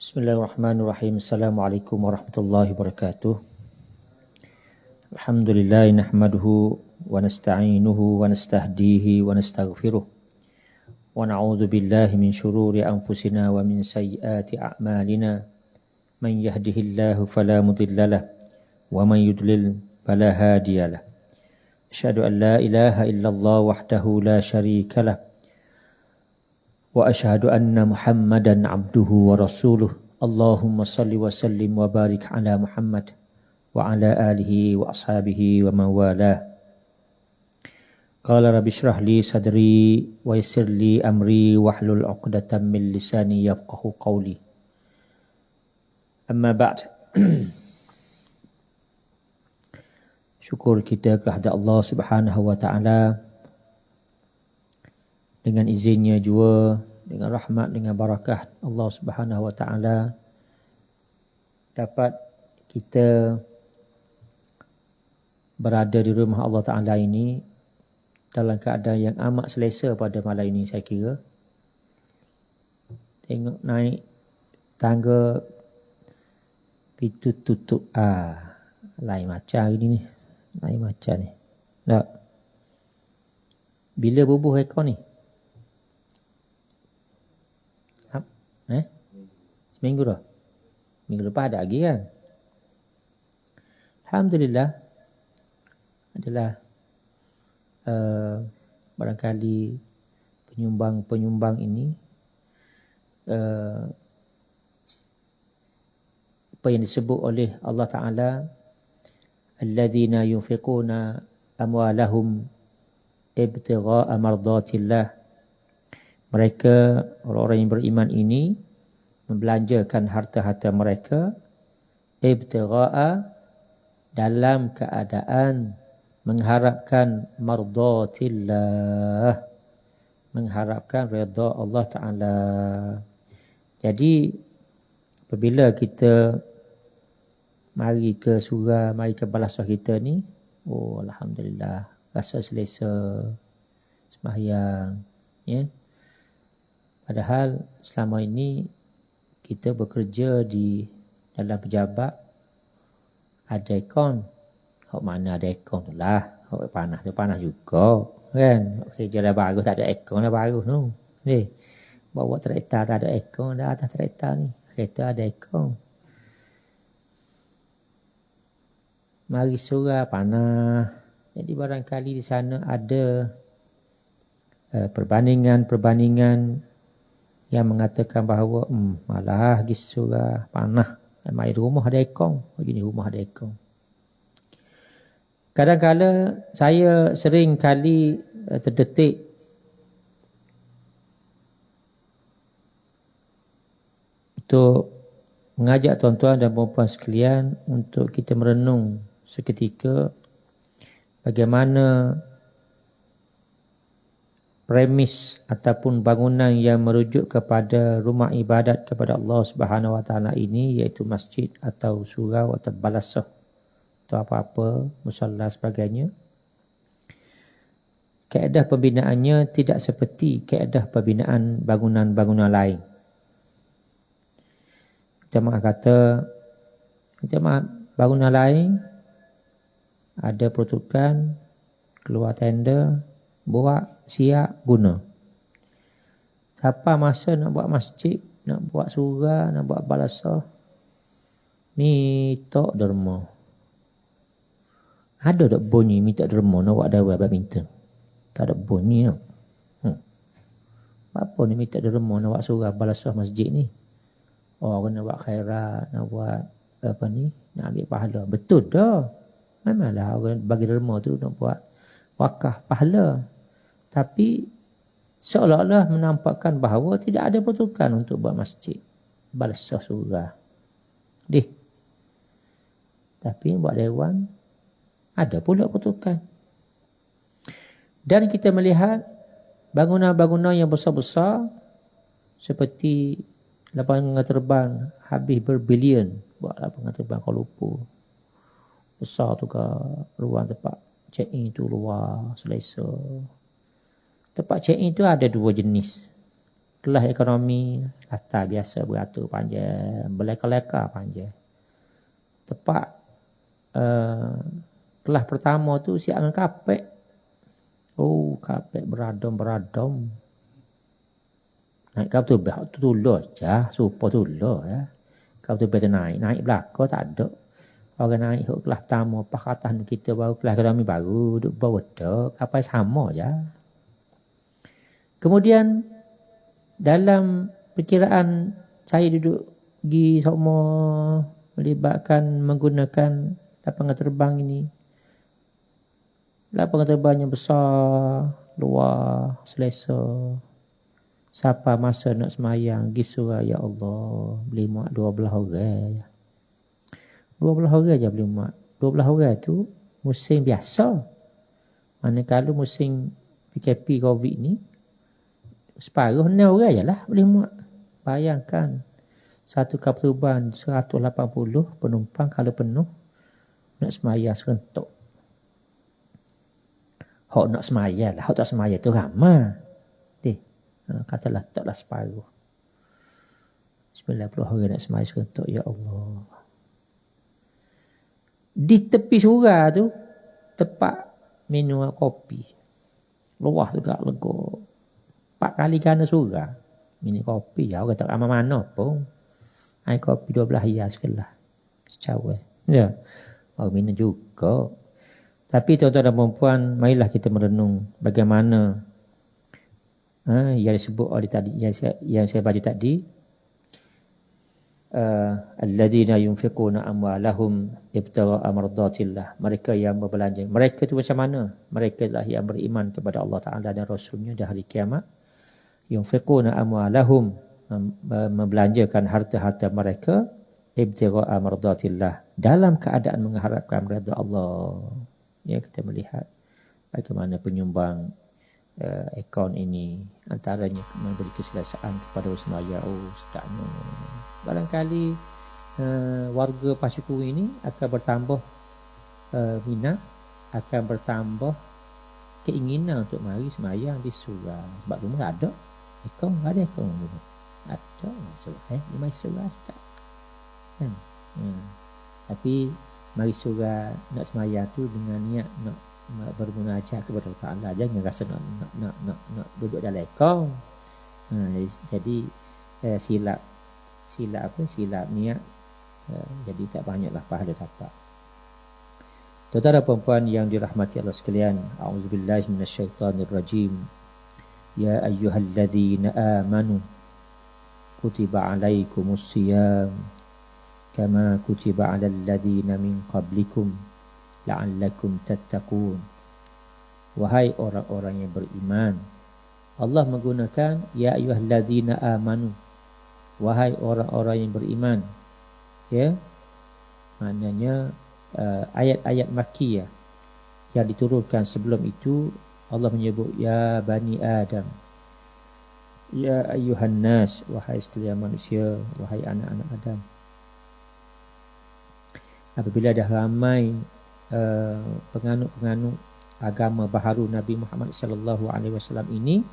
Bismillahirrahmanirrahim. Assalamualaikum warahmatullahi wabarakatuh. Alhamdulillah nahmaduhu wa nasta'inuhu wa nastahdihi wa nastaghfiruh. Wa na'udzu billahi min shururi anfusina wa min sayyiati a'malina. Man yahdihillahu fala mudhillalah wa man yudlil fala hadiyalah. Asyhadu an la ilaha illallah wahdahu la syarikalah. Wa asyhadu anna Muhammadan abduhu wa rasuluh. Allahumma salli wa sallim wa barik ala Muhammad wa ala alihi wa ashabihi wa man walah. Qala rabbi shrah li sadri wa yassir li amri wahlul 'uqdatam min lisani yafqahu qawli. Amma ba'd. Syukur kita kepada Allah Subhanahu wa taala, dengan izinnya juga, dengan rahmat, dengan barakah Allah Subhanahu wa taala, dapat kita berada di rumah Allah Taala ini dalam keadaan yang amat selesa pada malam ini. Saya kira tengok naik tangga pintu tutup, lain macam ini ni, lain macam ni. Tak. Bila bubuh ekor ni? Seminggu dah. Minggu lepas ada lagi kan. Alhamdulillah. Adalah barangkali penyumbang ini apa yang disebut oleh Allah Ta'ala, alladzina yunfiquna amwalahum ibtigha'a mardatillah. Mereka, orang-orang yang beriman ini, membelanjakan harta-harta mereka ibtigha'a, dalam keadaan mengharapkan mardatillah, mengharapkan redha Allah Ta'ala. Jadi apabila kita mari ke surau, mari ke balasah kita ni, alhamdulillah, rasa selesa sembahyang, ya. Padahal selama ini kita bekerja di dalam pejabat, ada aircon. Hak mana ada aircon tu lah. Hak panas tu panas juga, kan. Kerja dah bagus, tak ada aircon dah bagus tu. Ni, bawa kereta tak ada aircon, dah atas kereta ni. Kereta ada aircon. Mari surau panas. Jadi barangkali di sana ada perbandingan yang mengatakan bahawa malah di surau panah, mai rumah ada aircon, begini rumah ada aircon. Kadang-kadang saya sering kali terdetik untuk mengajak tuan-tuan dan puan-puan sekalian untuk kita merenung seketika bagaimana premis ataupun bangunan yang merujuk kepada rumah ibadat kepada Allah Subhanahu wa taala ini, iaitu masjid atau surau atau balasah atau apa-apa, musalla sebagainya, kaedah pembinaannya tidak seperti kaedah pembinaan bangunan-bangunan lain. Jemaah kata, jemaah bangunan lain ada peruntukan, keluar tender, buat, siap, guna. Siapa masa nak buat masjid, nak buat surau, nak buat balasah, ni tok derma. Ada tak bunyi minta derma nak buat dawai badminton? Tak ada bunyi tak? Apa ni minta derma nak buat surau, balasah masjid ni? Kena buat khairat, nak buat apa ni, nak ambil pahala. Betul dah. Memanglah orang bagi derma tu nak buat wakaf pahala. Tapi seolah-olah menampakkan bahawa tidak ada peruntukan untuk buat masjid, balasah surau. Tapi buat dewan ada pula peruntukan. Dan kita melihat bangunan-bangunan yang besar-besar seperti lapangan terbang habis berbilion, buat lapangan terbang Kuala Lumpur. Besar tu ke, ruang tempat check-in tu luar, selesa. Tempat check-in tu ada dua jenis. kelas ekonomi latar biasa beratur panjang, berleka-leka panjang. Tepat kelas pertama tu siap dengan kapek. Oh, kapek beradom. Naik kau tu tulus je, supaya tulus ya. Kau tu betul naik belakang tak ada. Orang naik kelas pertama, pakatan kita baru kelas ekonomi baru, duduk bawah dak, apa sama je. Kemudian dalam perkiraan saya duduk pergi semua melibatkan menggunakan lapangan terbang ini. Lapangan terbang yang besar, luar, selesa. Siapa masa nak semayang, pergi surah, ya Allah, beli muat 12 orang. 12 orang je beli muat. 12 orang tu musim biasa. Manakala musim PKP COVID ni, separuh 6 orang je lah boleh muat. Bayangkan, satu kapal terbang 180 penumpang kalau penuh, nak semayang serentuk. Hak nak semayang lah, hak tak semayang tu ramai. Katalah taklah separuh. 90 orang nak semayang serentuk, ya Allah. Di tepi surau tu, tempat minum kopi. Luah tu gak lega. 4 kali gana surau. Minum kopi, ya orang tak ramai mana pun. Air kopi 12 hias sekelah. Secawan. Ya. Orang minum juga. Tapi tuan-tuan dan puan-puan, marilah kita merenung bagaimana yang disebut oleh tadi, yang saya baca tadi, alladzina yunfiquna amwalahum ibtigha'a mardatillah. Mereka yang berbelanja. Mereka itu macam mana? Mereka lah yang beriman kepada Allah Ta'ala dan Rasulnya di hari kiamat. Yunfiquna amwalahum, membelanjakan harta-harta mereka ibtigha'a mardatillah, dalam keadaan mengharapkan redha Allah. Ya, kita melihat bagaimana penyumbang akaun ini antaranya memberi keselesaan kepada semaya. Oh, sedapnya. Barangkali warga Pasukuri ini akan bertambah minat, akan bertambah keinginan untuk mari semayang di surau. Sebab rumah ada akaun, ada akaun dulu. Ada surau, dia mari surau tak. Tapi mari surau nak semayang tu dengan niat nak bermunajat kepada Allah Ta'ala, jangan rasa nak duduk dalam akaun. Jadi silap niat, jadi tak banyaklah pahala dapat. Tuan-tuan dan puan-puan yang dirahmati Allah sekalian, a'udzubillahi minasyaitonirrajim. Ya ayyuhalladzina amanu kutiba alaikumus siyam kama kutiba alal ladzina min qablikum la'allakum tattaqun. Wahai orang-orang yang beriman. Allah menggunakan ya ayyuhalladzina amanu, wahai orang-orang yang beriman. Ya. Maknanya ayat-ayat makkiyah yang diturunkan sebelum itu, Allah menyebut ya bani Adam, ya ayyuhan nas, wahai sekalian manusia, wahai anak-anak Adam. Apabila dah ramai penganut-penganut agama baharu Nabi Muhammad sallallahu alaihi wasallam ini,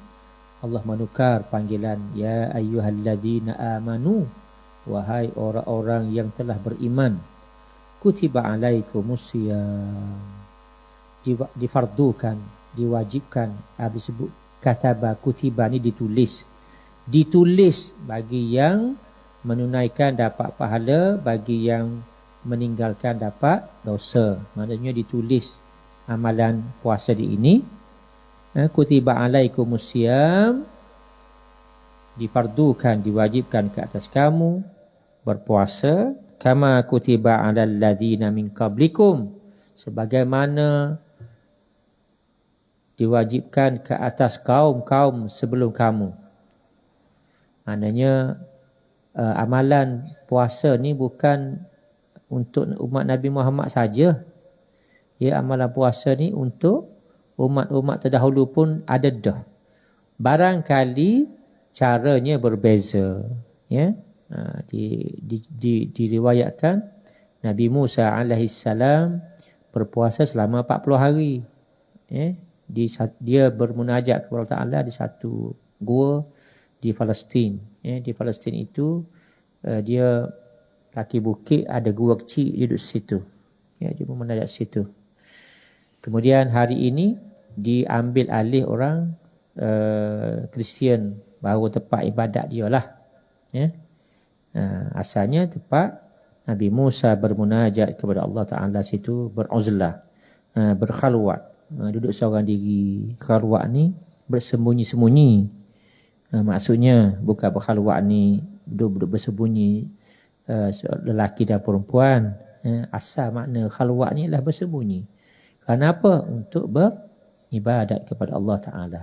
Allah menukar panggilan ya ayyuhalladzina amanu, wahai orang-orang yang telah beriman. Kutiba alaikumus siyam, difardukan, diwajibkan. Disebut kataba, kutiba ni ditulis bagi yang menunaikan dapat pahala, bagi yang meninggalkan dapat dosa. Maksudnya ditulis amalan puasa di ini. Kutiba alaikumus siyam, difardukan, diwajibkan ke atas kamu berpuasa, kama kutiba alal ladzina min qablikum, sebagaimana diwajibkan ke atas kaum-kaum sebelum kamu. Maknanya amalan puasa ni bukan untuk umat Nabi Muhammad saja. Ya, amalan puasa ni untuk umat-umat terdahulu pun ada dah. Barangkali caranya berbeza. Ya, diriwayatkan Nabi Musa alaihissalam berpuasa selama 40 hari. Ya, dia bermunajat kepada Allah Ta'ala di satu gua di Palestin. Di Palestin itu dia kaki bukit, ada gua kecil, dia duduk situ. Dia pun mendadak situ. Kemudian hari ini diambil alih orang Kristian, baru tempat ibadat dia lah. Asalnya tempat Nabi Musa bermunajat kepada Allah Ta'ala situ, beruzlah, berkhalwat, duduk seorang diri. Khalwat ni bersembunyi-sembunyi. Maksudnya bukan berkhalwat ni duduk bersembunyi, lelaki dan perempuan. Asal makna khalwat ni adalah bersembunyi. Kenapa? Untuk beribadat kepada Allah Ta'ala.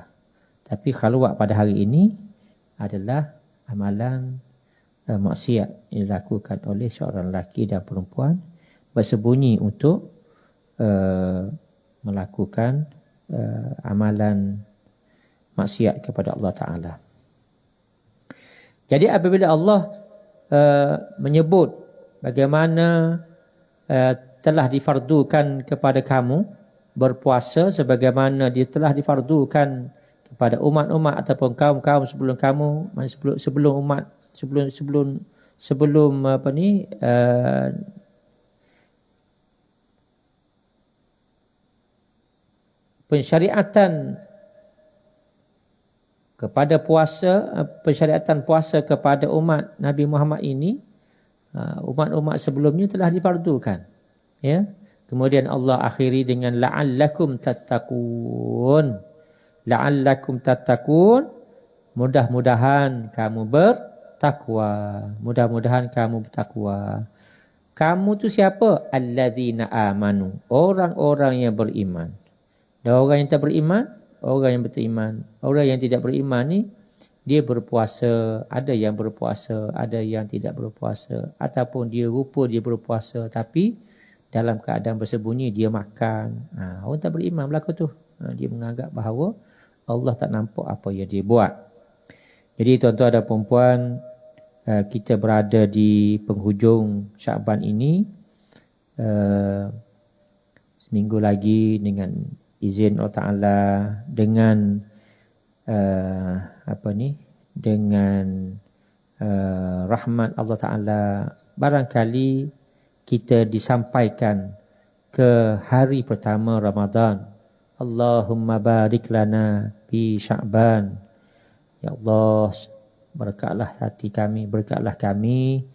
Tapi khalwat pada hari ini adalah amalan maksiat yang dilakukan oleh seorang lelaki dan perempuan bersembunyi untuk melakukan amalan maksiat kepada Allah Ta'ala. Jadi apabila Allah menyebut bagaimana telah difardukan kepada kamu berpuasa sebagaimana dia telah difardukan kepada umat-umat ataupun kaum-kaum sebelum kamu, sebelum umat, sebelum apa ni, pensyariatan kepada puasa, pensyariatan puasa kepada umat Nabi Muhammad ini, umat-umat sebelumnya telah difardukan. Kemudian Allah akhiri dengan la'allakum tattaqun. La'allakum tattaqun, mudah-mudahan kamu bertakwa. Mudah-mudahan kamu bertakwa. Kamu tu siapa? Allazina amanu, orang-orang yang beriman. Dan orang yang tak beriman, orang yang beriman. Orang yang tidak beriman ni, dia berpuasa. Ada yang berpuasa, ada yang tidak berpuasa. Ataupun dia rupa dia berpuasa, tapi dalam keadaan bersembunyi dia makan. Orang tak beriman berlaku tu. Dia menganggap bahawa Allah tak nampak apa yang dia buat. Jadi tuan-tuan dan puan-puan, kita berada di penghujung Syaban ini. Seminggu lagi dengan izin Allah Ta'ala, dengan dengan rahmat Allah Ta'ala, barangkali kita disampaikan ke hari pertama Ramadan. Allahumma barik lana fi Sya'ban. Ya Allah, berkatlah hati kami, berkatlah kami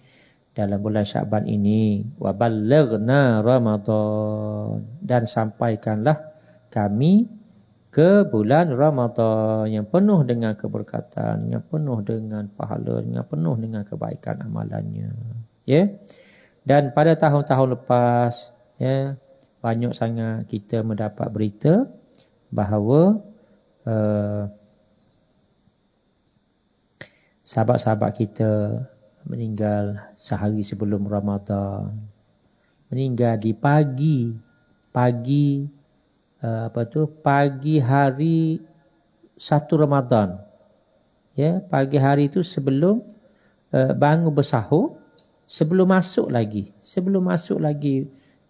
dalam bulan Sya'ban ini. Wa ballaghna Ramadan, dan sampaikanlah kami ke bulan Ramadan yang penuh dengan keberkatan, yang penuh dengan pahala, yang penuh dengan kebaikan amalannya. Dan pada tahun-tahun lepas, banyak sangat kita mendapat berita bahawa sahabat-sahabat kita meninggal sehari sebelum Ramadan. Meninggal di pagi hari 1 Ramadan. Pagi hari itu sebelum bangun bersahur, sebelum masuk lagi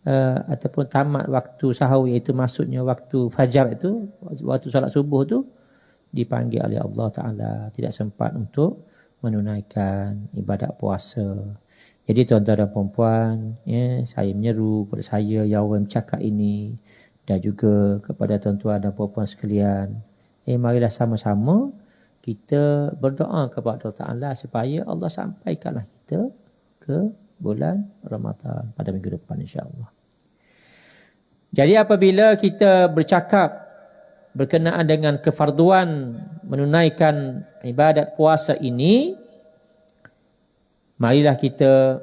ataupun tamat waktu sahur, iaitu maksudnya waktu fajar itu, waktu solat subuh tu, dipanggil oleh Allah Ta'ala, tidak sempat untuk menunaikan ibadat puasa. Jadi tuan-tuan dan puan-puan, saya menyeru kepada saya yang orang bercakap ini, dan juga kepada tuan-tuan dan puan-puan sekalian, marilah sama-sama kita berdoa kepada Allah Ta'ala supaya Allah sampaikanlah kita ke bulan Ramadan pada minggu depan, insya-Allah. Jadi apabila kita bercakap berkenaan dengan kefarduan menunaikan ibadat puasa ini, marilah kita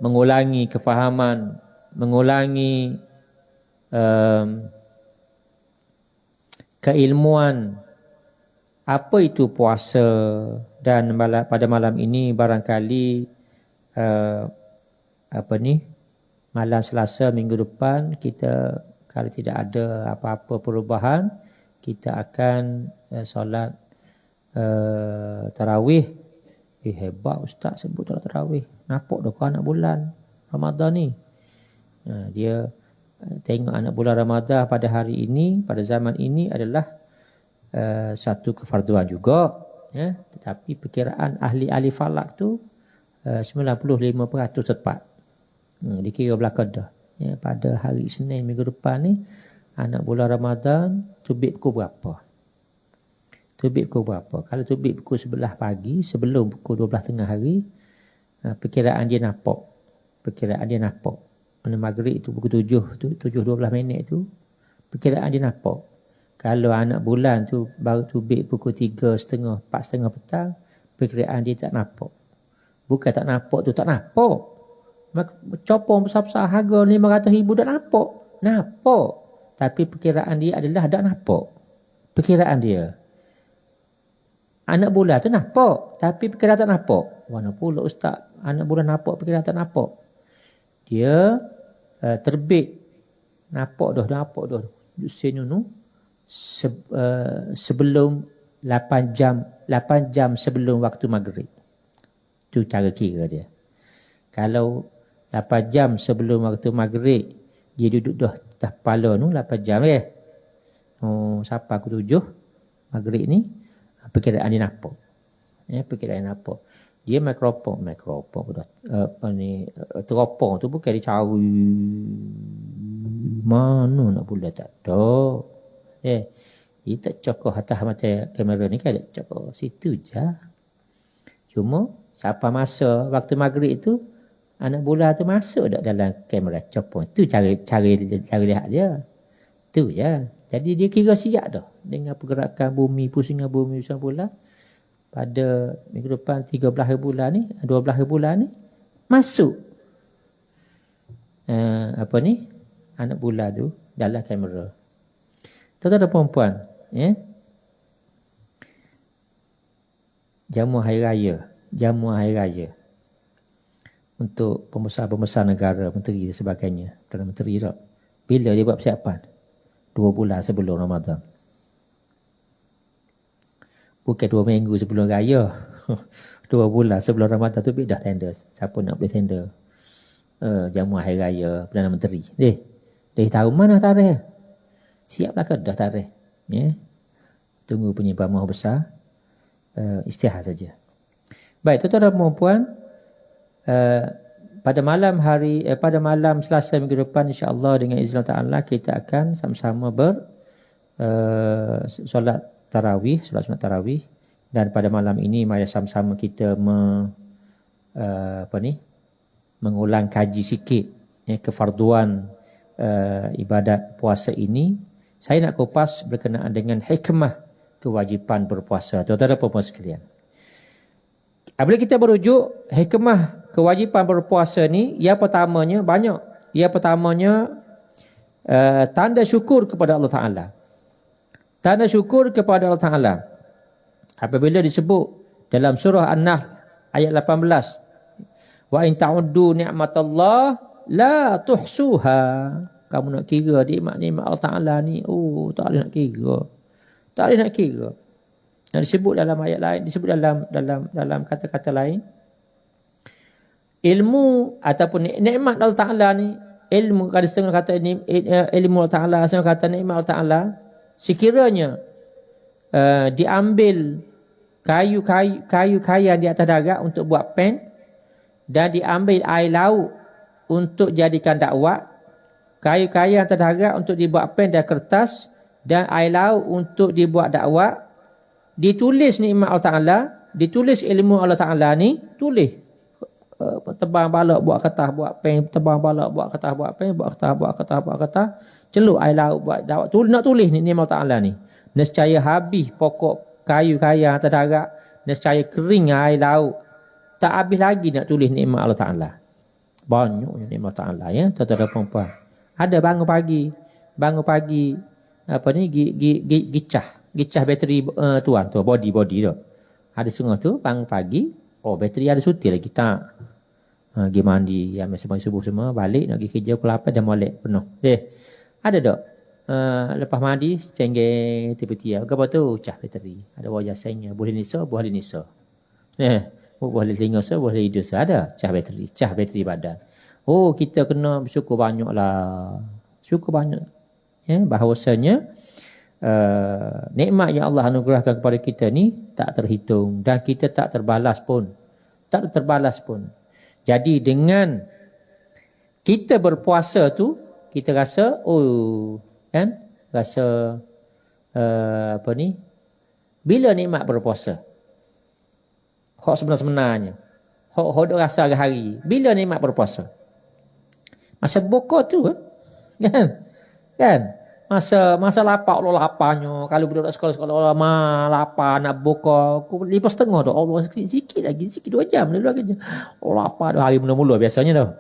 mengulangi kefahaman, mengulangi keilmuan apa itu puasa. Dan pada malam ini barangkali malam Selasa minggu depan, kita kalau tidak ada apa-apa perubahan, kita akan solat tarawih. Hebat ustaz sebut solat tarawih. Nampak dah kau anak bulan Ramadan ni. Dia tengok anak bulan Ramadan pada hari ini, pada zaman ini adalah satu kefarduan juga. Ya, tetapi perkiraan ahli-ahli falak tu 95% tepat. Dikira belakang dah. Ya, pada hari Isnin minggu depan ni, anak bulan Ramadan, terbit pukul berapa? Terbit pukul berapa? Kalau terbit pukul 11 pagi, sebelum pukul 12 tengah hari, perkiraan dia nampak. Perkiraan dia nampak. Mana maghrib tu pukul 7 tu, 7.12 minit tu, perkiraan dia nampak. Kalau anak bulan tu baru terbit pukul 3.30, 4.30 petang, perkiraan dia tak nampak. Bukan tak nampak tu, tak nampak. Copong besar-besar harga 500,000 tak nampak. Nampak. Tapi perkiraan dia adalah tak nampak. Perkiraan dia. Anak bulan tu nampak. Tapi perkiraan tak nampak. Mana pula ustaz? Anak bulan nampak, perkiraan tak nampak. Dia terbit. Nampak dah. Sen tu. Sebelum 8 jam sebelum waktu maghrib. Itu cara kira dia. Kalau 8 jam sebelum waktu maghrib, dia duduk dah atas kepala tu 8 jam sampai aku 7 maghrib ni, perkiraan dia nampak. Perkiraan dia nampak. Dia mikrofon dah teropong tu bukan dia cari mana nak pula tak ada. Dia tak cokoh atas mata kamera ni kan, tak cokoh situ je. Cuma sampai masa waktu maghrib tu, anak bola tu masuk tak dalam kamera copong. Tu cara lihat dia. Tu je. Jadi dia kira siap dah dengan pergerakan bumi, pusingan bumi pusing bola. Pada minggu depan 13 hari bulan ni, 12 hari bulan ni masuk anak bola tu dalam kamera. Tuan-tuan dan puan-puan, jamuan hari raya untuk pembesar-pembesar negara, menteri dan sebagainya, Perdana Menteri tak. Bila dia buat persiapan? 2 bulan sebelum Ramadan. Bukan 2 minggu sebelum raya. 2 bulan sebelum Ramadan tu dah tender. Siapa nak boleh tender jamuan hari raya Perdana Menteri. Dia tahu mana tarikh. Siaplah ke dah tarikh. Tunggu penyimpan mahu besar. Istihar saja. Baik, tuan-tuan dan puan-puan, pada malam Selasa minggu depan, insya-Allah dengan izin Allah Taala, kita akan sama-sama solat sunat tarawih, dan pada malam ini mari sama-sama kita mengulang kaji sikit kefarduan ibadat puasa ini. Saya nak kupas berkenaan dengan hikmah kewajipan berpuasa. Tuan-tuan dan puan-puan sekalian, apabila kita merujuk hikmah kewajipan berpuasa ni, yang pertamanya banyak. Yang pertamanya tanda syukur kepada Allah Ta'ala. Tanda syukur kepada Allah Ta'ala. Apabila disebut dalam surah An-Nahl ayat 18. Wa in ta'uddu ni'matallah la tuhsuha. Kamu nak kira nikmat-nikmat Allah Ta'ala ni, tak boleh nak kira. Tak boleh nak kira. Yang disebut dalam ayat lain, disebut dalam kata-kata lain, ilmu ataupun nikmat Allah Ta'ala ni, ilmu, ada setengah kata ilmu Allah Ta'ala, setengah kata nikmat Allah Ta'ala, sekiranya diambil kayu-kayu di atas darat untuk buat pen, dan diambil air laut untuk jadikan dakwah, kayu-kayu atas darat untuk dibuat pen dan kertas, dan air laut untuk dibuat dakwah, ditulis nikmat Allah Ta'ala, ditulis ilmu Allah Ta'ala ni, tulis. Tebang balak buat kertas, buat pen, tebang balak buat kertas, buat pen, buat kertas, celup air laut buat dakwah. Nak tulis ni nikmat Allah Ta'ala ni. Nescaya habis pokok kayu-kayu atas darat, nescaya kering air laut. Tak habis lagi nak tulis nikmat Allah Ta'ala. Banyaknya nikmat Allah Ta'ala, ya, tuan-tuan dan puan-puan. Ada bangun pagi gicah bateri tuan body tu. Ada setengah tu bangun pagi, bateri ada suti lagi tak. Pergi mandi, masa subuh semua, balik nak pergi kerja pukul 8 dah molek penuh. Ada tak? Lepas mandi, cenggeng tiba-tiba. Apa tu? Cah bateri. Ada wajah senya. Boleh nisa, boleh nisa. Boleh telinga sah, boleh hidung sah. Ada cah bateri badan. Kita kena bersyukur banyak lah. Syukur banyak. Bahawasanya nikmat yang Allah anugerahkan kepada kita ni tak terhitung dan kita tak terbalas pun. Tak terbalas pun. Jadi dengan kita berpuasa tu, kita rasa, kan? Rasa, bila nikmat berpuasa? Hak sebenar-sebenarnya. Hak duk rasa hari. Bila nikmat berpuasa? Masa buka tu kan? Kan? Masa lapar Allah laparnya. Kalau budak sekolah lapar nak buka, aku 5:30 dah. Allah sikit lagi, sikit 2 jam dulu lagi. Allah lapar dah hari mula-mula biasanya dah.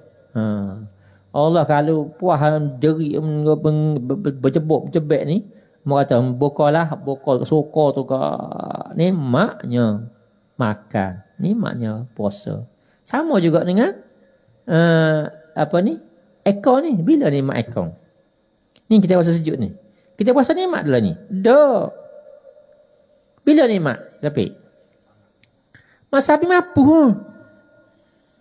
Allah kalau puas jerit berjebak ni, mau kata bukalah, buka suka tu ke nikmatnya makan, nikmatnya puasa. Sama juga dengan ekor ni, bila nikmat ekor? Ni kita puasa sejuk ni. Kita puasa nikmat dulu ni. Dah. Bila nikmat? Tapi masa api mampu.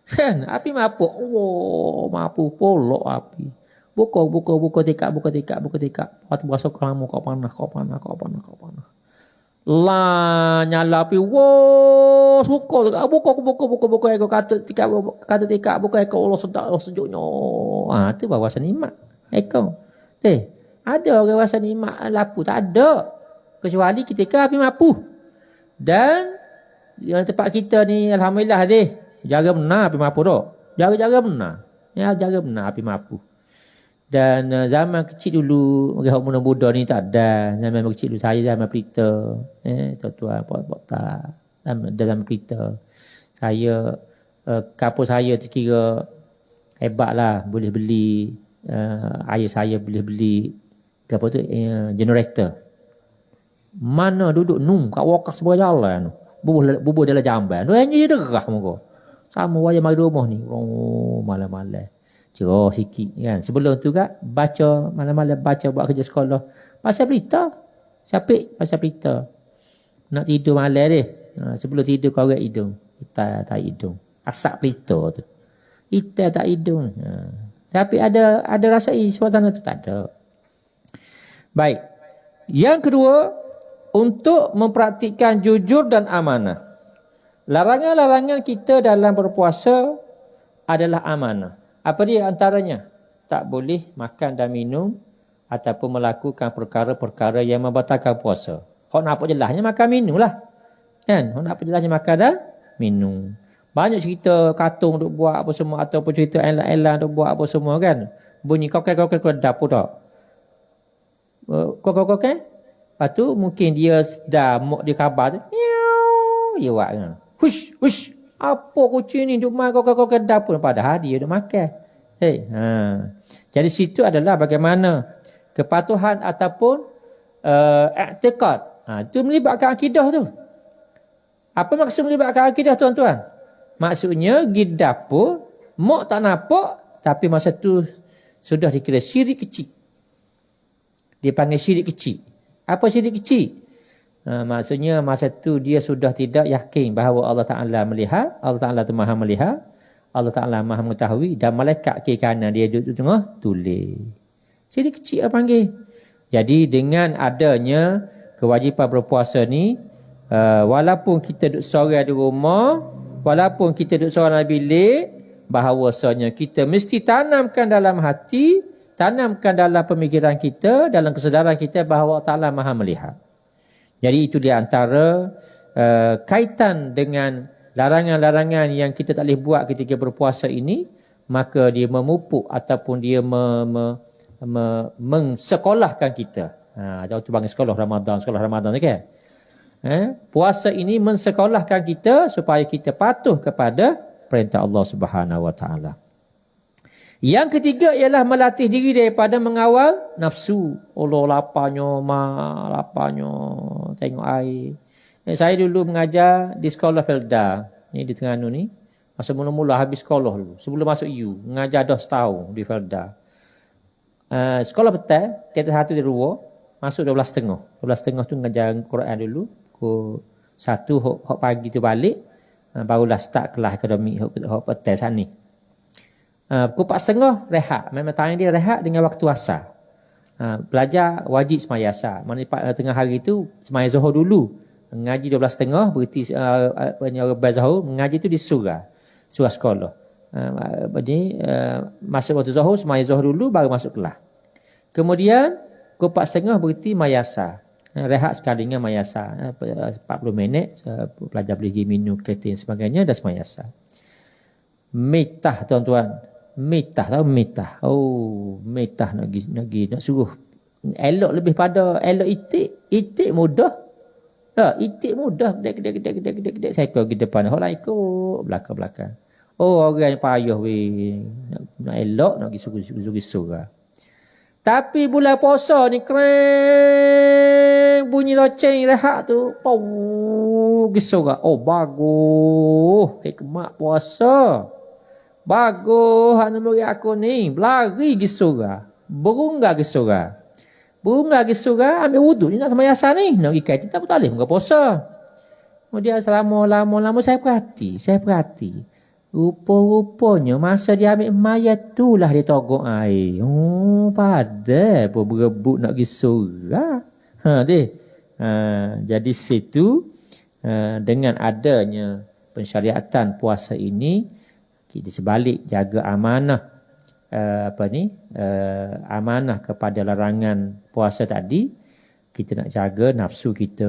Kan? Api mampu. Allah mampu polok api. Buka tikak. Waktu puasa kau panas. Lah nyala api. Wow, suka buka ekor kata tikak buka ekor Allah sedap sejuknya. Tu bawa nikmat ekor. Ada orang rasa nikmat lapu? Tak ada. Kecuali ketika api mampu. Dan yang tempat kita ni alhamdulillah jaga benar api mampu dah. Jaga benar. Jaga benar api mampu. Dan zaman kecil dulu, orang muda-muda ni tak ada. Zaman kecil dulu saya zaman pelita. Tuan-tuan puak tak. Dalam pelita. Saya kapur saya terkira hebatlah, boleh beli. Ayah saya boleh beli generator. Mana duduk kat wakas sebuah jalan bubuh dalam jamban tu hanya dia derah muka sama wayang mari rumah ni malam-malam cerah sikit kan. Sebelum tu kan baca malam-malam, baca buat kerja sekolah pasal berita capek, pasal berita nak tidur malam sebelum tidur korek hidung kita tak hidung asap berita tu kita tak hidung. Tapi ada rasa suasana itu tak ada. Baik. Yang kedua, untuk mempraktikkan jujur dan amanah. Larangan-larangan kita dalam berpuasa adalah amanah. Apa dia antaranya? Tak boleh makan dan minum ataupun melakukan perkara-perkara yang membatalkan puasa. Hak nampak jelasnya makan minum lah. Kan? Hak nampak jelasnya makan dan minum. Banyak cerita katung duk buat apa semua ataupun cerita elang-elang duk buat apa semua kan. Bunyi kokek-kokek dapur tak. Kokek-kokek. Lepas tu mungkin dia dah mak dia khabar tu. Dia buat kan. Hush. Apa kucing ni duk main kokek-kokek dapur padahal dia duk makan. Jadi situ adalah bagaimana kepatuhan ataupun i'tikad. Itu melibatkan akidah tu. Apa maksud melibatkan akidah tuan-tuan? Maksudnya pergi dapur, mak tak nampak, tapi masa tu sudah dikira syirik kecil. Dia panggil syirik kecil. Apa syirik kecil? Maksudnya masa tu dia sudah tidak yakin bahawa Allah Ta'ala melihat, Allah Ta'ala tu maha melihat, Allah Ta'ala maha mengetahui dan malaikat kiri kanan dia duduk tengah tulis. Syirik kecil apa panggil? Jadi dengan adanya kewajipan berpuasa ni, walaupun kita duduk seorang di rumah, walaupun kita duduk seorang dalam bilik, bahawasanya kita mesti tanamkan dalam hati, tanamkan dalam pemikiran kita, dalam kesedaran kita bahawa Allah Ta'ala maha melihat. Jadi itu di antara kaitan dengan larangan-larangan yang kita tak boleh buat ketika berpuasa ini, maka dia memupuk ataupun dia mensekolahkan kita. Jauh tu panggil sekolah Ramadan kan? Puasa ini mensekolahkan kita supaya kita patuh kepada perintah Allah Subhanahu Wa Taala. Yang ketiga ialah melatih diri daripada mengawal nafsu. Allah laparnya tengok air. Saya dulu mengajar di sekolah Felda ni di Terengganu ni. Masa mula-mula habis sekolah dulu, sebelum masuk U, mengajar dah setahun di Felda. Sekolah petang, kita satu di Ruwa, masuk 12.30. 12.30 tu mengajar Quran dulu. Pukul 1 hok pagi tu balik, barulah start kelas akademik hok petang saat ni. Pukul 4.30 rehat. Memang time dia rehat dengan waktu asar. Pelajar wajib semaya asar. Maknanya tengah hari tu semaya zuhur dulu. Mengaji 12.30 berhenti rebas zuhur, mengaji tu di surah sekolah. Jadi masuk waktu zuhur, semaya zuhur dulu baru masuk kelas. Kemudian pukul 4.30 berhenti mayasa. Rehat sekali dengan mayasa. 40 minit pelajar boleh pergi minum, keting sebagainya, dah semayasa. Mitah tuan-tuan. Mitah tahu mitah. Oh, mitah nak suruh elok lebih pada elok itik. Itik mudah. Itik mudah. Gedek. Saya ikut ke depan. Orang ikut belakang-belakang. Oh, orang yang payah weh. Nak elok nak pergi suruh. Tapi bulan puasa ni kreng bunyi loceng rehat tu. Pau gisorah. Oh, bagus. Hikmat puasa. Bagus hak nombor aku ni. Berlari gisorah. Berungga gisorah. Ambil wuduk ni nak sembahyang asar ni. Nak pergi kaiti tak boleh buka puasa. Kemudian lama saya perhati. Rupa-rupanya masa dia ambil mayat tu lah dia togok air. Oh, padahal pun berebut nak pergi surah. Jadi situ dengan adanya pensyariatan puasa ini, di sebalik jaga amanah amanah kepada larangan puasa tadi, kita nak jaga nafsu kita.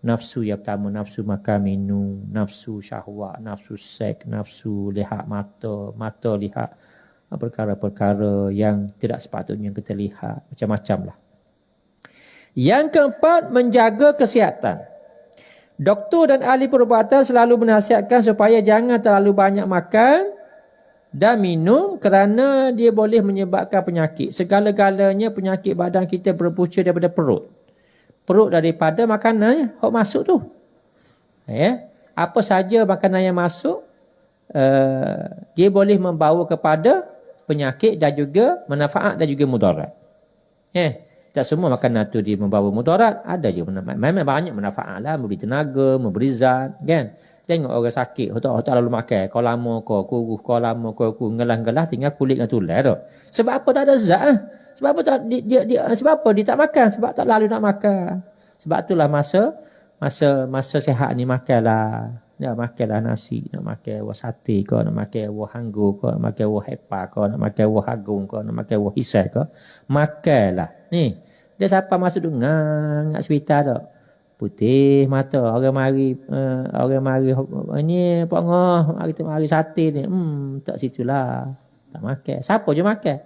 Nafsu yang pertama, nafsu makan minum, nafsu syahwat, nafsu seks, nafsu lihat mata lihat perkara-perkara yang tidak sepatutnya kita lihat, macam-macam lah. Yang keempat, menjaga kesihatan. Doktor dan ahli perubatan selalu menasihatkan supaya jangan terlalu banyak makan dan minum kerana dia boleh menyebabkan penyakit. Segala-galanya penyakit badan kita berpunca daripada perut. Perut daripada makanan yang masuk tu. Apa saja makanan yang masuk, dia boleh membawa kepada penyakit dan juga manfaat dan juga mudarat. Tak semua makanan tu dia membawa mudarat, ada je memang banyak manfaat lah, memberi tenaga, memberi zat, kan. Tengok orang sakit, tak lalu makan, kau lama kau kurus, ngelah-ngelah tinggal kulit dengan tulang tu. Sebab apa tak ada zat? Sebab apa sebab apa dia tak makan? Sebab tak lalu nak makan. Sebab itulah masa sihat ni makanlah. Nak makanlah nasi, nak makan wah sate kau, nak makan wah hanggu kau, nak makan wah hepa kau, nak makan wah agung kau, nak makan wah hisai kau. Makanlah. Ni, dia siapa masuk tu ngak hospital tu. Putih mata, orang mari ni Pak Ngoh, mari sate ni. Tak situlah. Tak makan. Siapa je makan?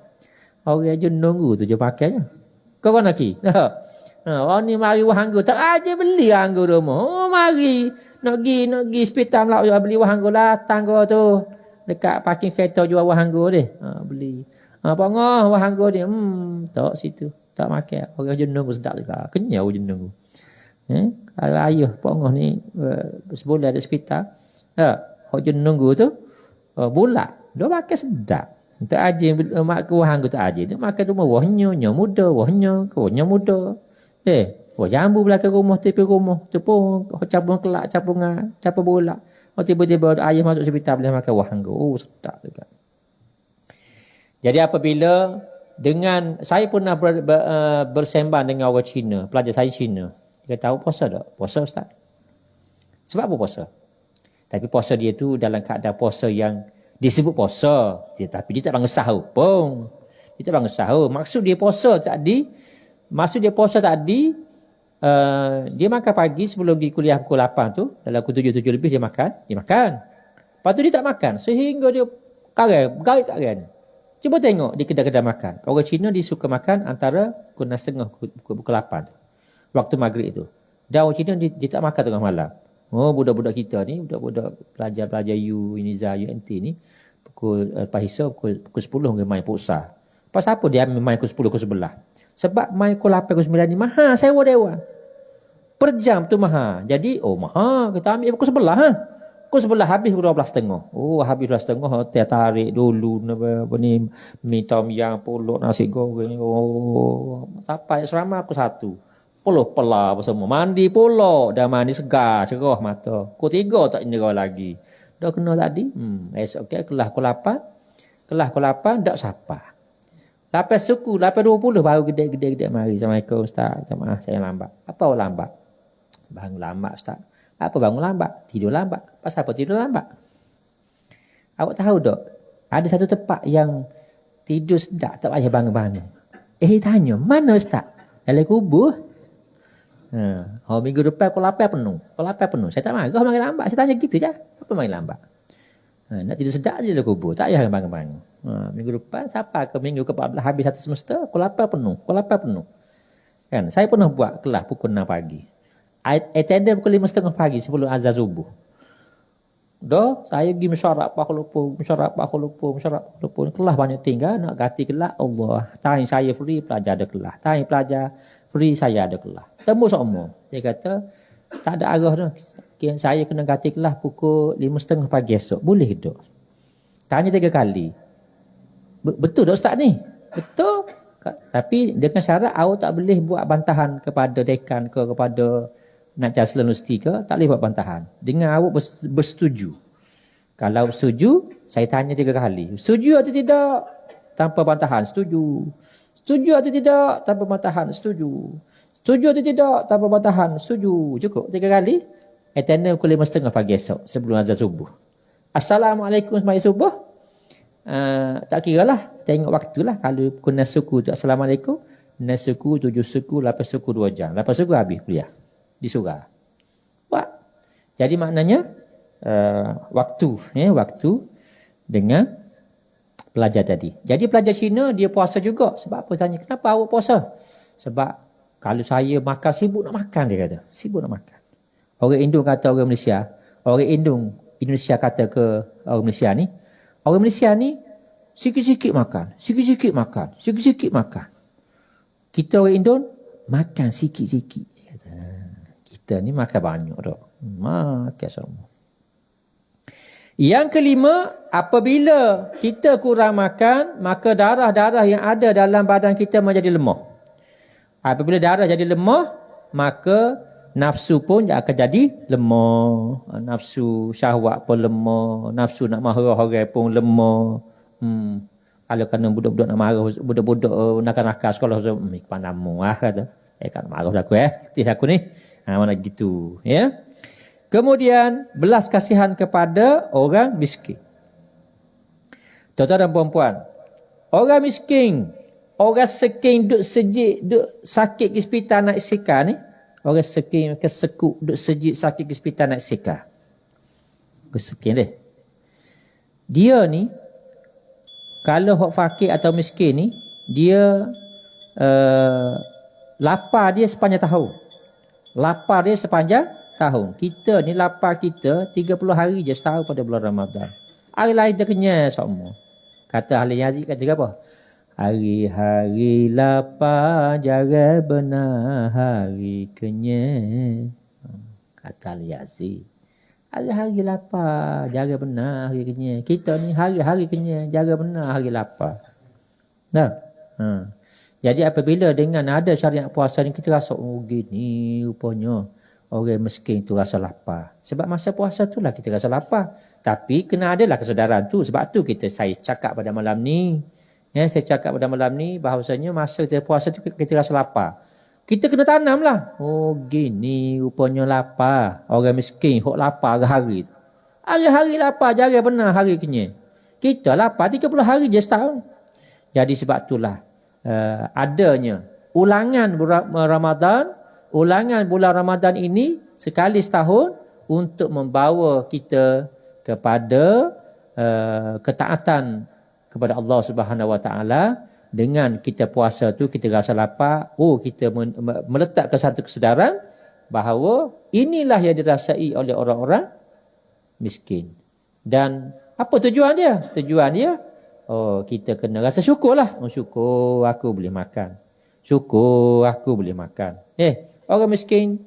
Orang je nunggu tu je makannya. Kau nak ki? Orang ni mari wah hanggu, tak aja beli hanggu rumah. Oh, mari nak pergi hospital pula beli wah hanggu lah tangga tu. Dekat parking kereta jual wah hanggu dia. Beli. Pak Ngoh wah hanggu dia. Tak situ. Tak makan. Orang jenung sedap juga. Kenyau jenung. Kalau ayah Pak Ngoh ni sebulan ada hospital. Orang jenung tu bulat. Dia makan sedap. Tak aja mak ke wahang tak aja. Dia makan rumah wahnya muda, wahnya muda. Wah jambu belakang rumah tepi rumah. Tu pun capung kelak, capung bola. Tiba-tiba ayah masuk hospital boleh makan wahang. Oh, sedap juga. Jadi apabila saya pernah bersembang dengan orang Cina, pelajar saya Cina. Dia tahu puasa tak? Puasa Ustaz. Sebab apa puasa? Tapi puasa dia tu dalam keadaan puasa yang disebut puasa. Tapi dia tak bangun sahur pun. Dia tak bangun sahur. Maksud dia puasa tadi, dia makan pagi sebelum pergi kuliah pukul 8 tu. Dalam pukul 7 lebih dia makan. Lepas tu dia tak makan. Sehingga dia garik tak kan. Cuba tengok di kedai-kedai makan. Orang Cina dia suka makan antara pukul 6.30 pukul 8 tu. Waktu maghrib tu. Dan orang Cina dia tak makan tengah malam. Oh, budak-budak kita ni, budak-budak pelajar-pelajar UNIZA, UNT ni, lepas hisap pukul 10 mungkin main pusat. Lepas apa dia ambil main pukul 10, pukul 11? Sebab main pukul 8, pukul 9 ni mahal, sewa dewan. Per jam tu mahal. Jadi, mahal, kita ambil pukul 11. Pukul 11 habis pukul 12.30. Oh, habis 12.30, hotel tarik dulu, mi tom yang puluk, nasi goreng. Oh, sampai asrama pukul 1. Puluh pelah semua. Mandi pula. Dah mandi segar. Cerah mata. Pukul 3 tak nyerah lagi. Dah kena tadi. Esok kelas pukul 8. Kelas pukul 8 tak sapa. Lepas suku, lepas 20 baru gede mari. Assalamualaikum Ustaz. Maaf saya lambat. Apa lambat? Bangun lambat Ustaz. Apa bangun lambat? Tidur lambat. Pasal apa tidur lambat? Awak tahu tak? Ada satu tempat yang tidur sedap tak payah bangun-bangun. Tanya, mana Ustaz? Dalam kubur? Minggu depan pukul 8 penuh. Pukul 8 penuh. Saya tak marah mari lambat. Saya tanya gitu je. Apa mari lambat? Nak tidur sedap je dalam kubur. Tak payah bangun-bangun. Minggu depan siapa ke minggu ke-14 habis satu semester pukul 8 penuh. Pukul 8 penuh. Kan? Saya pernah buat kelas pukul 6 pagi. Attendance pukul 5.30 pagi sebelum azan subuh. Saya pergi mesyuarat Pak Khulupur. Kelas banyak tinggal nak ganti kelas Allah. Time saya free pelajar ada kelas. Time pelajar free saya ada kelas. Temu semua. Dia kata tak ada arah dah. Saya kena ganti kelas pukul 5.30 pagi esok. Boleh tak? Tanya 3 kali. Betul tak Ustaz ni? Betul. Tapi dengan syarat awak tak boleh buat bantahan kepada dekan ke, kepada nak Chancellor Universiti ke, tak boleh buat bantahan. Dengan awak bersetuju. Kalau setuju, saya tanya 3 kali. Setuju atau tidak? Tanpa bantahan, setuju. Setuju atau tidak? Tanpa bantahan, setuju. Setuju atau tidak? Tanpa bantahan, setuju. Cukup 3 kali. Attendance pukul 5.30 pagi esok sebelum azan subuh. Assalamualaikum sembahyang subuh. Tak kira lah. Tengok waktu lah. Kalau pukul 6 suku tu Assalamualaikum. 6 suku, 7 suku, 8 suku 2 jam. 8 suku habis kuliah. Di surga. Buat. Jadi maknanya waktu dengan pelajar tadi. Jadi pelajar Cina dia puasa juga. Sebab apa? Tanya kenapa awak puasa? Sebab kalau saya makan sibuk nak makan dia kata. Sibuk nak makan. Orang Indung kata orang Malaysia. Orang Indonesia kata ke orang Malaysia ni. Orang Malaysia ni sikit-sikit makan. Sikit-sikit makan. Sikit-sikit makan. Kita orang Indon makan sikit-sikit. Kita ni makan banyak tak? Makan semua. Yang kelima, apabila kita kurang makan, maka darah-darah yang ada dalam badan kita menjadi lemah. Apabila darah jadi lemah, maka nafsu pun akan jadi lemah. Nafsu syahwat pun lemah. Nafsu nak marah orang pun lemah. Kalau kena budak-budak nak marah, budak-budak nakal-nakal sekolah, pandang kata. Kan marah aku tidak aku ni. Mana gitu. Ya. Kemudian, belas kasihan kepada orang miskin. Tuan-tuan dan puan-puan. Orang miskin, orang seking duk sejik, duk sakit ke hospital nak sika ni. Orang seking kesekuk duk sejik sakit ke hospital nak sika. Keseking dia. Dia ni, kalau hok fakir atau miskin ni, dia lapar dia sepanjang tahun. Lapar dia sepanjang tahun. Kita ni lapar kita 30 hari je setahun pada bulan Ramadan. Hari lain dia kenyang semua. Kata ahli Yazid kata apa? Hari-hari lapar jangan benar hari kenyang. Kata ahli Yazid. Hari-hari lapar jangan benar hari kenyang. Kita ni hari-hari kenyang jangan benar hari lapar. Nah. Jadi apabila dengan ada syariat puasa ni kita rasa gini rupanya orang miskin tu rasa lapar. Sebab masa puasa tu lah kita rasa lapar. Tapi kena adalah kesedaran tu. Sebab tu saya cakap pada malam ni. Ya, saya cakap pada malam ni bahawasanya masa kita puasa tu kita rasa lapar. Kita kena tanam lah. Gini rupanya lapar. Orang miskin hok lapar hari-hari. Hari-hari lapar jangan benar hari kenyang. Kita lapar 30 hari je setahun. Jadi sebab itulah. Adanya ulangan bulan Ramadan ini sekali setahun untuk membawa kita kepada ketaatan kepada Allah Subhanahu Wa Taala. Dengan kita puasa tu kita rasa lapar, kita meletakkan satu kesedaran bahawa inilah yang dirasai oleh orang-orang miskin. Dan apa tujuan dia? Tujuan dia kita kena rasa syukur lah. Syukur aku boleh makan. Syukur aku boleh makan. Orang miskin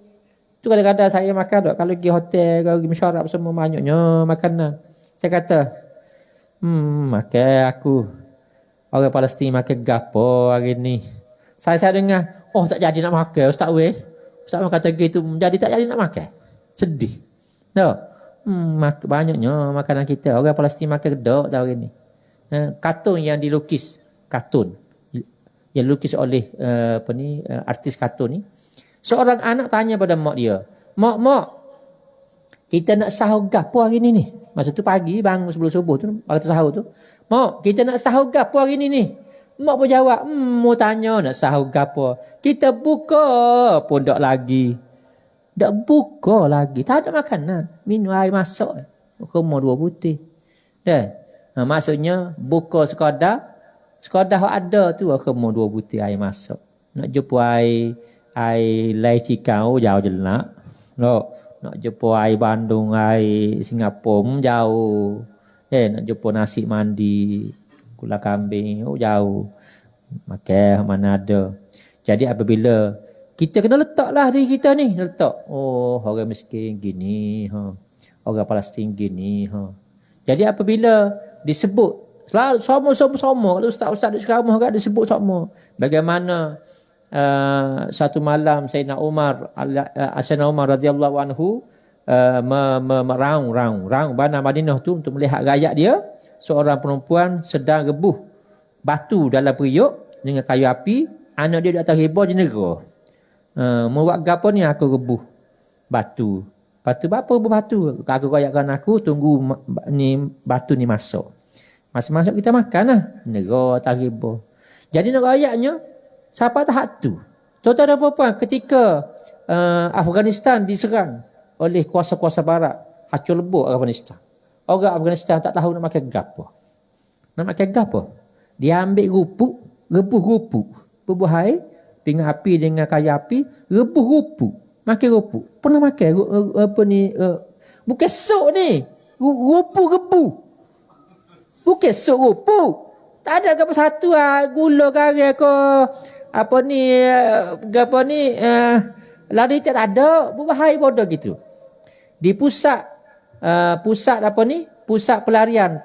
tu kadang-kadang saya makan tak. Kalau pergi hotel, kalau pergi mesyuarat semua banyaknya makanan. Saya kata, makan aku. Orang Palestin makan gapo hari ni. Saya dengar, tak jadi nak makan Ustaz weh. Ustaz kata gitu, jadi tak jadi nak makan. Sedih. Tak? Banyaknya makanan kita. Orang Palestin makan gedok tak hari ni. Kartun yang dilukis. Kartun. yang lukis oleh artis kartun ni. Seorang anak tanya pada mak dia, mak, kita nak sahur gapo hari ni? Masa tu pagi, bangun sebelum subuh tu, waktu sahur tu. Mak, kita nak sahur gapo hari ni? Mak pun jawab, mau tanya nak sahur gapo. Kita buka pun tak lagi. Tak buka lagi. Tak ada makanan. Minum air masuk. Rumah 2 butir. Dah. Maksudnya, buka sekadar ada tu, rumah 2 butir air masuk. Nak jumpa air lai cikau, jauh je nak. Nak jumpa air Bandung, air Singapura, jauh. Nak jumpa nasi mandi, gula kambing, jauh. Makan mana ada. Jadi apabila kita kena letaklah diri kita ni, letak. Orang miskin gini, orang Palestin gini, Jadi apabila disebut selalu sama, kalau ustaz-ustaz di sekarang agak disebut sama. Bagaimana satu malam Sayyidina Umar radhiyallahu anhu meraung bandar Madinah tu untuk melihat rakyat dia. Seorang perempuan sedang rebuh batu dalam periuk dengan kayu api. Anak dia di atas rebah jenera. Mau buat gapo ni, aku rebuh batu. Batu apa rebuh batu? Aku koyakkan aku tunggu ni batu ni masuk. Masuk kita makan lah. Jenera atas rebah. Jadi nak ayatnya siapa tahap tu? Tuan-tuan dan puan-puan, ketika Afghanistan diserang oleh kuasa-kuasa barat, hancur lebur Afghanistan. Orang Afghanistan tak tahu nak makan gapo. Nak makan gapo? Dia ambil rebuh rupuk. Rebuh air dengan api, dengan kayu api, rebuh rupuk. Makan rupuk. Pernah makan bukan sok ni. Rupuk rebuh. Bukan sok rupuk. Tak ada apa satu gula garam ke lari tak ada, berbahaya bodoh gitu. Di pusat pelarian,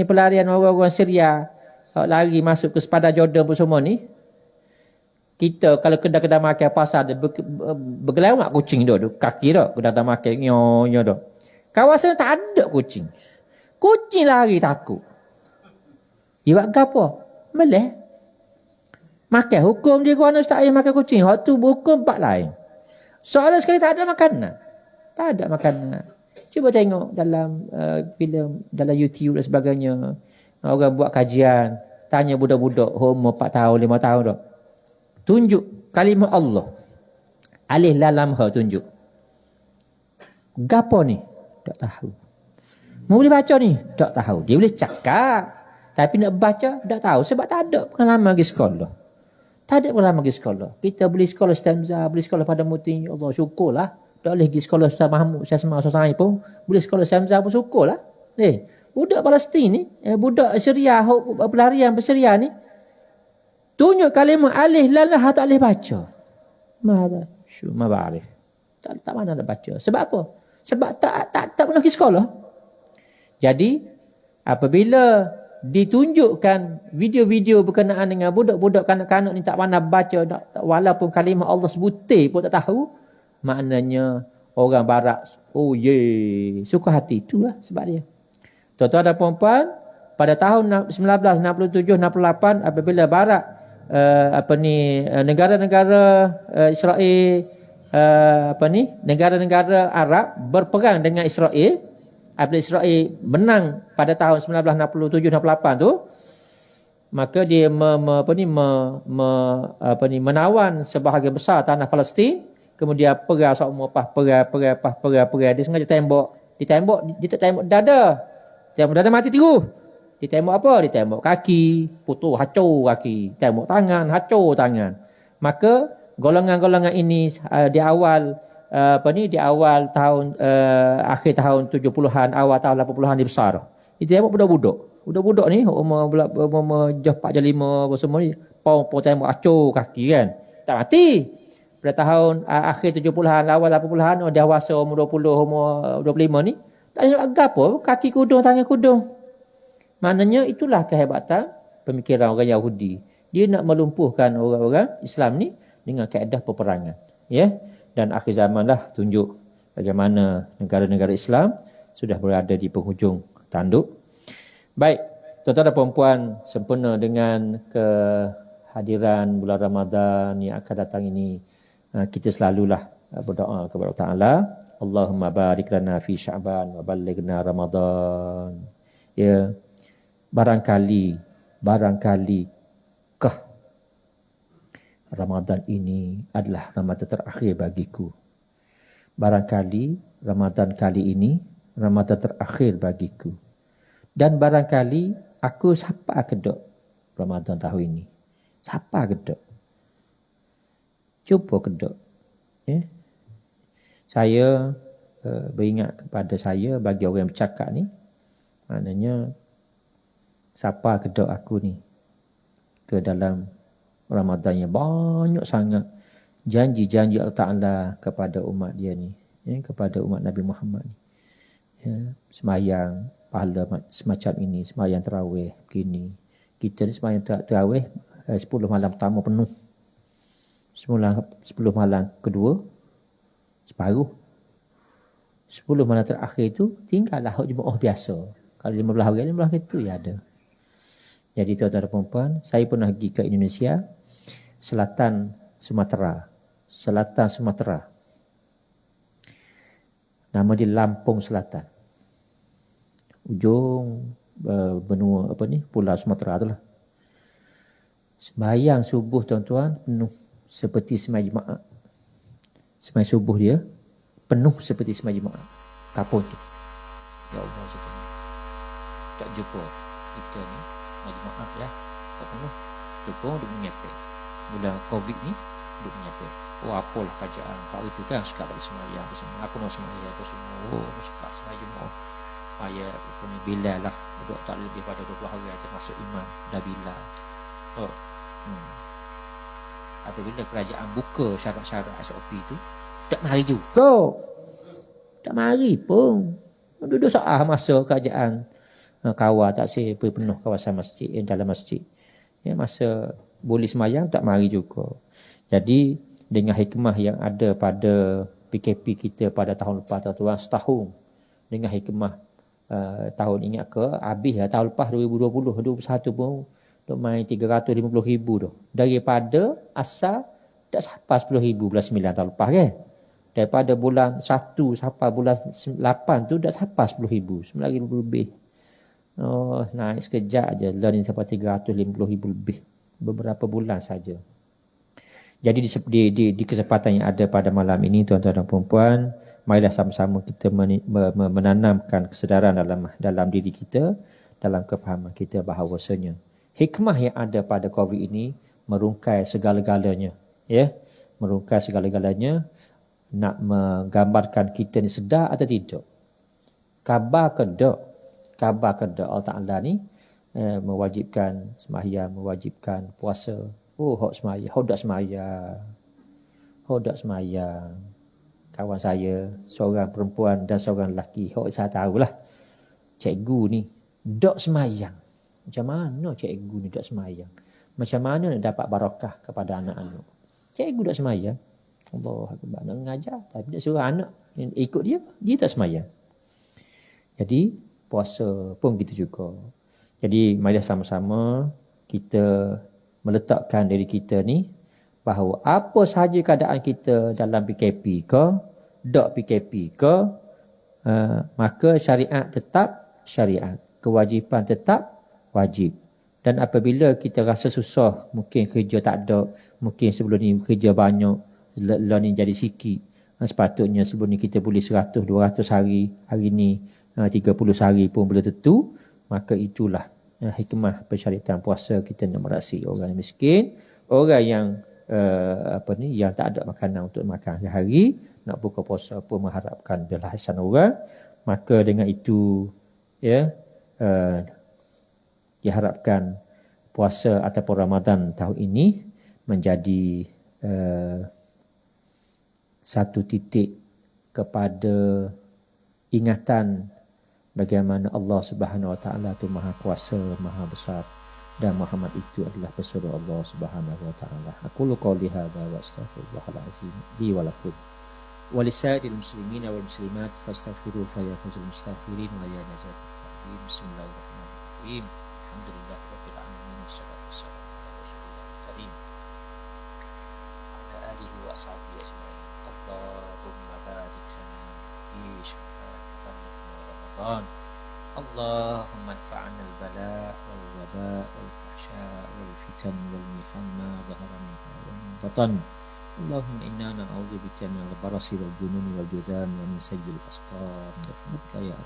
pelarian orang-orang Syria lari masuk ke sepadan Jordan pun semua ni. Kita kalau kedai-kedai makan pasar ada bergelawak kucing tu, kaki dah kedai makan nyo dah. Kawasan tak ada kucing. Kucing lari takut. Dia buat apa? Meleh. Makan hukum dia guna ustaz ayah makan kucing. Waktu hukum empat lain. Soalan sekali tak ada makanan. Tak ada makanan. Cuba tengok dalam filem, dalam YouTube dan sebagainya. Orang buat kajian. Tanya budak-budak umur 4 tahun, 5 tahun dah. Tunjuk kalimah Allah. Alif lam ha tunjuk. Gapo ni? Tak tahu. Mau boleh baca ni? Tak tahu. Dia boleh cakap. Tapi nak baca, tak tahu. Sebab tak ada pengalaman pergi sekolah. Tak ada pengalaman pergi sekolah. Kita beli sekolah Stanza, beli sekolah pada Muti. Allah syukurlah. Tak boleh pergi sekolah Ustaz Mahmud, Ustaz Semang, Ustaz Sa'id pun. Beli sekolah Stanza pun syukurlah. Budak Palestin ni, budak Syria, pelarian Syria ni, tunjuk kalimah alif lalah tak boleh baca. Mada? Ma ba'arif. Tak mana nak baca. Sebab apa? Sebab tak pernah pergi sekolah. Jadi, apabila ditunjukkan video-video berkenaan dengan budak-budak kanak-kanak ni tak pandai baca, walaupun kalimah Allah sebutir pun tak tahu, maknanya orang barat suka hati. Itulah sebab dia. Tuan-tuan dan puan-puan, pada tahun 1967-68 apabila barat negara-negara Israel negara-negara Arab berperang dengan Israel. Apabila Israel menang pada tahun 1967-68 tu, maka dia menawan sebahagian besar tanah Palestin, kemudian perang semua perang dia sengaja tembak, dia tak tembak dada. Tembak dada mati terus. Ditembak apa? Ditembak kaki, putus hancur kaki, tembak tangan, hancur tangan. Maka golongan-golongan ini di awal tahun akhir tahun 70-an, awal tahun 80-an dia besar. Dia tembak budak-budak ni umur 4 5 semua ni pau tembak acur kaki kan. Tak mati. Pada tahun akhir 70-an, awal 80-an dia dewasa umur 20, umur 25 ni tak ada apa, kaki kudung, tangan kudung. Maknanya itulah kehebatan pemikiran orang Yahudi. Dia nak melumpuhkan orang-orang Islam ni dengan kaedah peperangan. Ya. Dan akhir zamanlah tunjuk bagaimana negara-negara Islam sudah berada di penghujung tanduk. Baik, Tuan-tuan dan puan-puan, sempena dengan kehadiran bulan Ramadan yang akan datang ini, kita selalulah berdoa kepada Allah Ta'ala, Allahumma barik lana fi Sya'ban wa ballighna Ramadan. Ya, barangkali kah Ramadan ini adalah Ramadan terakhir bagiku. Barangkali Ramadan kali ini Ramadan terakhir bagiku. Dan barangkali aku siapa kedok Ramadan tahun ini. Siapa kedok? Cuba kedok. Ya. Saya beringat kepada saya, bagi orang yang bercakap ni, maknanya siapa kedok aku ni ke dalam Ramadan yang banyak sangat janji-janji Allah Ta'ala kepada umat dia ni, ya, kepada umat Nabi Muhammad ni. Ya, semayang pahala semacam ini, semayang tarawih begini. Kita ni semayang tarawih 10 malam pertama penuh. 10 malam kedua separuh. 10 malam terakhir tu tinggallah jemaah biasa. Kalau 15 hari tu ya ada. Jadi tuan-tuan dan puan-puan, saya pernah pergi ke Indonesia, Selatan Sumatera. Nama dia Lampung Selatan. Ujung benua Pulau Sumatera tu lah. Sembahyang subuh tuan-tuan penuh seperti sembahyang Jumaat. Sembahyang subuh dia penuh seperti sembahyang Jumaat. Kampung tu. Ya Allah, tak jumpa kita ni Jumaat ya. Tak penuh. Jumpa duk menyepek. Bulan Covid ni duk menyepek. Oh, apalah kerajaan. Pak itu kan suka balik sembahyang apa semua. Aku nak sembahyang apa semua. Oh, suka sembahyang Jumaat. Ayat punya Bilal lah. Duduk tak lebih pada 20 hari aja masuk imam. Dah Bilal. Oh. Apabila kerajaan buka syarat-syarat SOP tu, tak mari juga. Tak mari pun. Duduk soal masa kerajaan kawal tak penuh kawasan masjid, dalam masjid. Ya, masa boleh semayang tak mari juga. Jadi dengan hikmah yang ada pada PKP kita pada tahun lepas tuan-tuan, setahun dengan hikmah tahun ingat ke habis lah tahun lepas 2020 21 pun duk main 350,000 tu. Daripada asal tak sampai 10,000 bulan 9 tahun lepas kan. Daripada bulan 1 sampai bulan 8 tu dah sampai 10,000, 9,000 lebih. Oh, naik sekejap aja learning sampai 350,000 lebih. Beberapa bulan saja. Jadi di kesempatan yang ada pada malam ini tuan-tuan dan puan-puan, marilah sama-sama kita menanamkan kesedaran dalam diri kita, dalam kefahaman kita bahawasanya hikmah yang ada pada COVID ini merungkai segala-galanya, ya, merungkai segala-galanya, nak menggambarkan kita ni sedar atau tidak. Khabar ke tak Allah Ta'ala ni mewajibkan sembahyang, mewajibkan puasa. Oh, hok sembahyang, hok dak sembahyang. Kawan saya, seorang perempuan dan seorang lelaki, hok saya tahulah, cikgu ni dak sembahyang. Macam mana cikgu ni dak sembahyang? Macam mana nak dapat barakah kepada anak-anak? Cikgu dak sembahyang. Allah Akbar, nak mengajar tapi dia suruh anak ikut dia tak sembahyang. Jadi puasa pun begitu juga. Jadi marilah sama-sama kita meletakkan diri kita ni bahawa apa sahaja keadaan kita dalam PKP ke, dak PKP ke, maka syariat tetap syariat, kewajipan tetap wajib. Dan apabila kita rasa susah, mungkin kerja tak ada, mungkin sebelum ni kerja banyak, learning jadi sikit, sepatutnya sebelum ni kita boleh 100-200 hari, hari ni 30 hari pun boleh tentu, maka itulah hikmah pensyariatan puasa. Kita nak merasi orang yang miskin, orang yang yang tak ada makanan untuk makan hari-hari, nak buka puasa pun mengharapkan belasan orang. Maka dengan itu ya, diharapkan puasa ataupun Ramadan tahun ini menjadi satu titik kepada ingatan bagaimana Allah Subhanahu Wa Taala itu Maha Kuasa, Maha Besar, dan Muhammad itu adalah pesuruh Allah Subhanahu Wa Taala. Aku qouli hadza wa astaghfirullahal azim li wa lakum wa lisairil muslimin wal muslimat fastaghfiruhu fa yaghfirul mustaghfirin wa ya najat. Bismillahirrahmanirrahim. Alhamdulillah Rabbil Alamin. Wassalatu wassalamu ala Rasulillah Karim ala alihi wa ashabihi ajma'in. Allahumma barik lana fi syahri Ramadan. Allahumma anfa'na al-bala wal waba wal fahsya wal fitan wal mihan ma dhahara minha wa ma batan. Allahumma inna na'udzubika min al-barasi wal jununi wal judan wa min sayyi'il asqam. Bi rahmatika ya